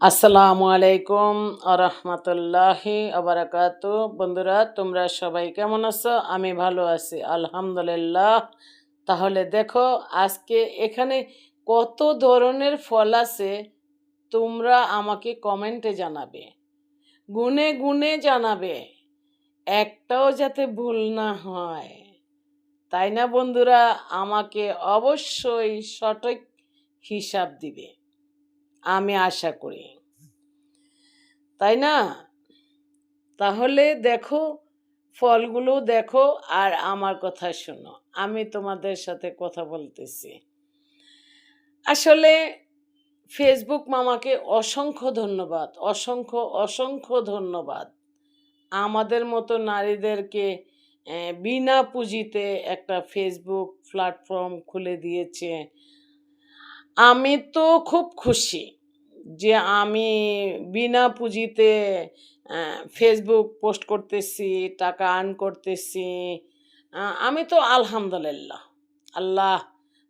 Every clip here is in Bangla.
আসসালামু আলাইকুম আরহামতুল্লাহি আবরাকাতু। বন্ধুরা, তোমরা সবাই কেমন আছো? আমি ভালো আছি, আলহামদুলিল্লাহ। তাহলে দেখো, আজকে এখানে কত ধরনের ফল আছে, তোমরা আমাকে কমেন্টে জানাবে, গুনে গুনে জানাবে, একটাও যাতে ভুল না হয়, তাই না বন্ধুরা? আমাকে অবশ্যই সঠিক হিসাব দিবে, আমি আশা করি, তাই না? তাহলে দেখো, ফলগুলো দেখো আর আমার কথা শোনো। আমি তোমাদের সাথে কথা বলতেছি। আসলে ফেসবুক মামাকে অসংখ্য ধন্যবাদ, অসংখ্য অসংখ্য ধন্যবাদ। আমাদের মতো নারীদেরকে বিনা পুঁজিতে একটা ফেসবুক প্ল্যাটফর্ম খুলে দিয়েছে। আমি তো খুব খুশি যে আমি বিনা পুঁজিতে ফেসবুক পোস্ট করতেছি, টাকা আর্ন করতেছি। আমি তো আলহামদুলিল্লাহ। আল্লাহ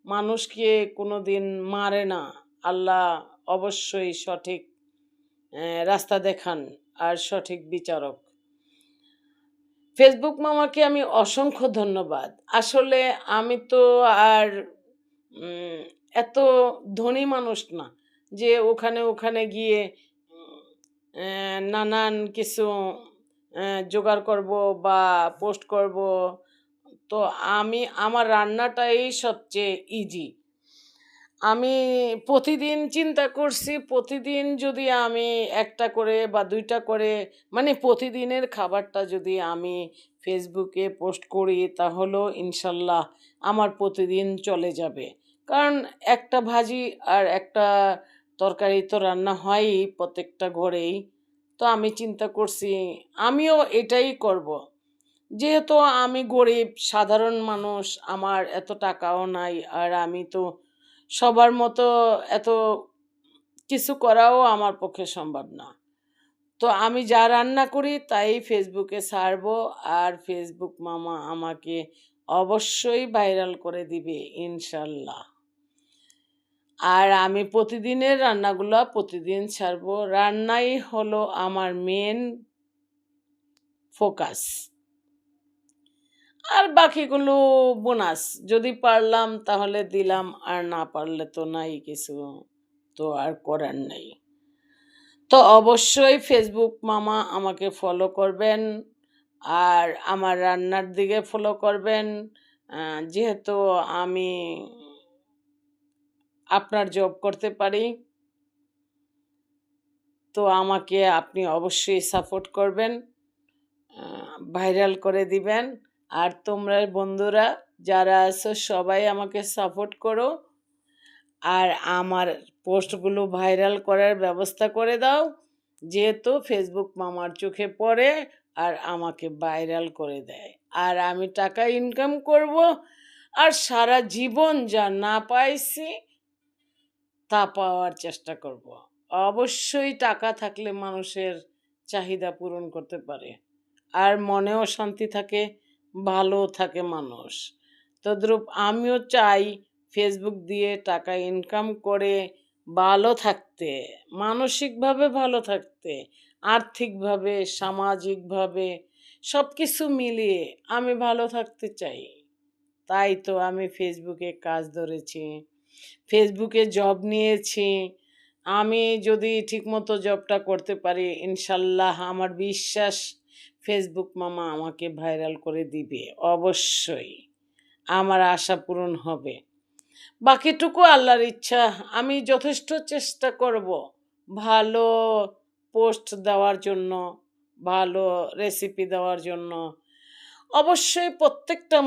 মানুষকে কোনো দিন মারে না। আল্লাহ অবশ্যই সঠিক রাস্তা দেখান আর সঠিক বিচারক। ফেসবুক মামাকে আমি অসংখ্য ধন্যবাদ। আসলে আমি তো আর উম, এত ধনী মানুষ না যে ওখানে ওখানে গিয়ে নানান কিছু জোগাড় করব বা পোস্ট করব। তো আমি আমার রান্নাটাই সবচেয়ে ইজি। আমি প্রতিদিন চিন্তা করছি, প্রতিদিন যদি আমি একটা করে বা দুইটা করে, মানে প্রতিদিনের খাবারটা যদি আমি ফেসবুকে পোস্ট করি, তাহলেও ইনশাল্লাহ আমার প্রতিদিন চলে যাবে। কারণ একটা ভাজি আর একটা তরকারি তো রান্না হয়ই প্রত্যেকটা ঘরেই। তো আমি চিন্তা করছি আমিও এটাই করব। যেহেতু আমি গরিব সাধারণ মানুষ, আমার এত টাকাও নাই, আর আমি তো সবার মতো এত কিছু করাও আমার পক্ষে সম্ভব না। তো আমি যা রান্না করি তাই ফেসবুকে ছাড়বো, আর ফেসবুক মামা আমাকে অবশ্যই ভাইরাল করে দিবে ইনশাল্লাহ। আর আমি প্রতিদিনের রান্নাগুলো প্রতিদিন ছাড়বো। রান্নাই হলো আমার মেন ফোকাস, আর বাকিগুলো বোনাস। যদি পারলাম তাহলে দিলাম, আর না পারলে তো নাই কিছু, তো আর করার নেই। তো অবশ্যই ফেসবুক মামা আমাকে ফলো করবেন, আর আমার রান্নার দিকে ফলো করবেন। যেহেতু আমি আপনার জব করতে পারি, তো আমাকে আপনি অবশ্যই সাপোর্ট করবেন, ভাইরাল করে দিবেন। আর তোমরা বন্ধুরা যারা আছো সবাই আমাকে সাপোর্ট করো, আর আমার পোস্টগুলো ভাইরাল করার ব্যবস্থা করে দাও, যেহেতু ফেসবুক মামার চোখে পড়ে আর আমাকে ভাইরাল করে দেয়। আর আমি টাকা ইনকাম করব, আর সারা জীবন যা না পাইছি তা পাওয়ার চেষ্টা করব। অবশ্যই টাকা থাকলে মানুষের চাহিদা পূরণ করতে পারে, আর মনেও শান্তি থাকে, ভালো থাকে মানুষ। তদ্রূপ আমিও চাই ফেসবুক দিয়ে টাকা ইনকাম করে ভালো থাকতে, মানসিকভাবে ভালো থাকতে, আর্থিকভাবে, সামাজিকভাবে সব কিছু মিলিয়ে আমি ভালো থাকতে চাই। তাই তো আমি ফেসবুকে কাজ ধরেছি, ফেসবুকে জব নিয়েছি। আমি যদি ঠিকমতো জবটা করতে পারি, ইনশাল্লাহ আমার বিশ্বাস ফেসবুক মামা আমাকে ভাইরাল করে দিবে অবশ্যই। আমার আশা পূরণ হবে। বাকিটুকু আল্লাহর ইচ্ছা। আমি যথেষ্ট চেষ্টা করব ভালো পোস্ট দেওয়ার জন্য, ভালো রেসিপি দেওয়ার জন্য। অবশ্যই প্রত্যেকটা